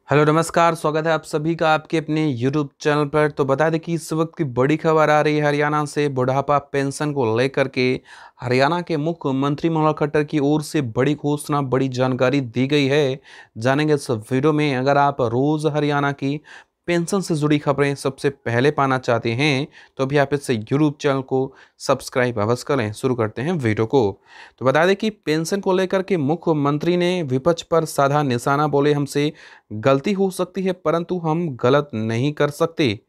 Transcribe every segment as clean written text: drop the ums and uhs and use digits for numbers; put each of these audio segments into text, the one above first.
Hello नमस्कार, स्वागत है आप सभी का आपके अपने यूट्यूब चैनल पर। तो बता दें कि इस वक्त की बड़ी खबर आ रही है हरियाणा से। बुढ़ापा पेंशन को लेकर के हरियाणा के मुख्यमंत्री मनोहर खट्टर की ओर से बड़ी घोषणा, बड़ी जानकारी दी गई है। जानेंगे इस वीडियो में। अगर आप रोज़ हरियाणा की पेंशन से जुड़ी खबरें सबसे पहले पाना चाहते हैं तो अभी आप इस यूट्यूब चैनल को सब्सक्राइब अवश्य करें। शुरू करते हैं वीडियो को। तो बता दें कि पेंशन को लेकर के मुख्यमंत्री ने विपक्ष पर साधा निशाना। बोले, हमसे गलती हो सकती है परंतु हम गलत नहीं कर सकते।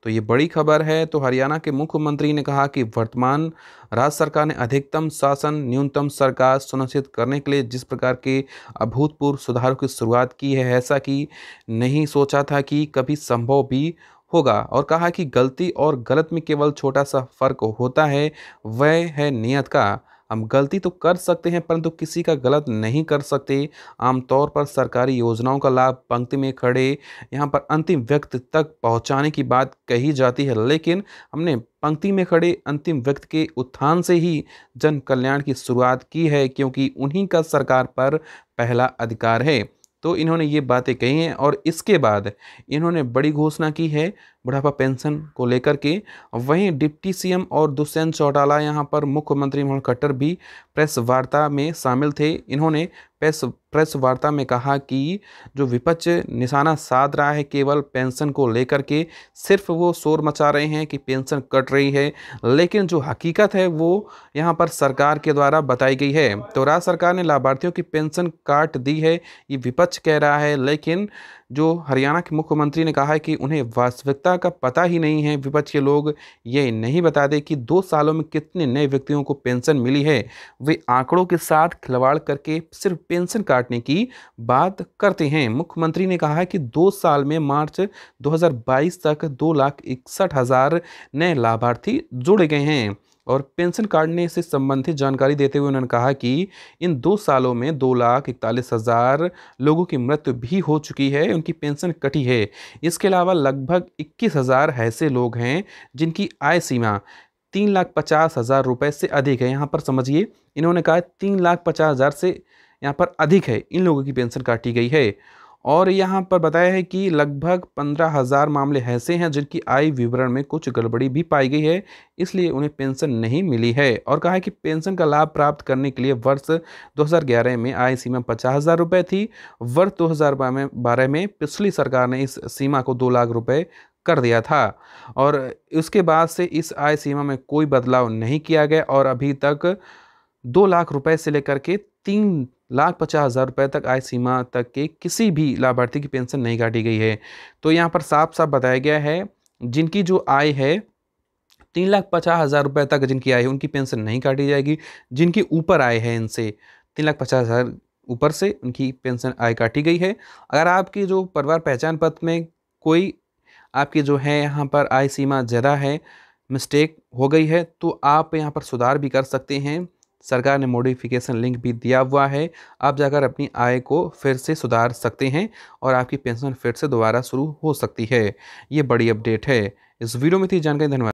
तो ये बड़ी खबर है। तो हरियाणा के मुख्यमंत्री ने कहा कि वर्तमान राज्य सरकार ने अधिकतम शासन, न्यूनतम सरकार सुनिश्चित करने के लिए जिस प्रकार के अभूतपूर्व सुधारों की शुरुआत की है, ऐसा कि नहीं सोचा था कि कभी संभव भी होगा। और कहा कि गलती और गलत में केवल छोटा सा फर्क होता है, वह है नियत का। हम गलती तो कर सकते हैं परंतु किसी का गलत नहीं कर सकते। आमतौर पर सरकारी योजनाओं का लाभ पंक्ति में खड़े यहाँ पर अंतिम व्यक्ति तक पहुँचाने की बात कही जाती है, लेकिन हमने पंक्ति में खड़े अंतिम व्यक्ति के उत्थान से ही जन कल्याण की शुरुआत की है, क्योंकि उन्हीं का सरकार पर पहला अधिकार है। तो इन्होंने ये बातें कही हैं और इसके बाद इन्होंने बड़ी घोषणा की है बुढ़ापा पेंशन को लेकर के। वहीं डिप्टी सीएम और दुष्यंत चौटाला यहाँ पर मुख्यमंत्री मनोहर खट्टर भी प्रेस वार्ता में शामिल थे। इन्होंने प्रेस वार्ता में कहा कि जो विपक्ष निशाना साध रहा है केवल पेंशन को लेकर के, सिर्फ वो शोर मचा रहे हैं कि पेंशन कट रही है, लेकिन जो हकीकत है वो यहाँ पर सरकार के द्वारा बताई गई है। तो राज्य सरकार ने लाभार्थियों की पेंशन काट दी है, ये विपक्ष कह रहा है, लेकिन जो हरियाणा के मुख्यमंत्री ने कहा है कि उन्हें वास्तविकता का पता ही नहीं है। विपक्ष के लोग ये नहीं बता दे कि 2 सालों में कितने नए व्यक्तियों को पेंशन मिली है। वे आंकड़ों के साथ खिलवाड़ करके सिर्फ पेंशन काटने की बात करते हैं। मुख्यमंत्री ने कहा है कि 2 साल में मार्च 2022 तक 2,61,000 नए लाभार्थी जुड़ गए हैं। और पेंशन काटने से संबंधित जानकारी देते हुए उन्होंने कहा कि इन 2 सालों में 2,41,000 लोगों की मृत्यु भी हो चुकी है, उनकी पेंशन कटी है। इसके अलावा लगभग 21,000 ऐसे लोग हैं जिनकी आय सीमा 3,50,000 रुपए से अधिक है। यहाँ पर समझिए, इन्होंने कहा 3,50,000 से यहाँ पर अधिक है, इन लोगों की पेंशन काटी गई है। और यहाँ पर बताया है कि लगभग 15,000 मामले ऐसे हैं जिनकी आय विवरण में कुछ गड़बड़ी भी पाई गई है, इसलिए उन्हें पेंशन नहीं मिली है। और कहा है कि पेंशन का लाभ प्राप्त करने के लिए वर्ष 2011 में आय सीमा 50,000 रुपये थी। वर्ष 2012 में पिछली सरकार ने इस सीमा को 2 लाख रुपये कर दिया था और उसके बाद से इस आय सीमा में कोई बदलाव नहीं किया गया और अभी तक 2 लाख रुपए से लेकर के 3,50,000 रुपए तक आय सीमा तक के किसी भी लाभार्थी की पेंशन नहीं काटी गई है। तो यहाँ पर साफ साफ बताया गया है जिनकी जो आय है 3,50,000 रुपए तक जिनकी आय है उनकी पेंशन नहीं काटी जाएगी। जिनकी ऊपर आय है इनसे 3,50,000 ऊपर से उनकी पेंशन आय काटी गई है। अगर आपकी जो परिवार पहचान पत्र में कोई आपकी जो है यहाँ पर आय सीमा ज़्यादा है, मिस्टेक हो गई है, तो आप यहाँ पर सुधार भी कर सकते हैं। सरकार ने मॉडिफिकेशन लिंक भी दिया हुआ है, आप जाकर अपनी आय को फिर से सुधार सकते हैं और आपकी पेंशन फिर से दोबारा शुरू हो सकती है। ये बड़ी अपडेट है। इस वीडियो में थी जानकारी। धन्यवाद।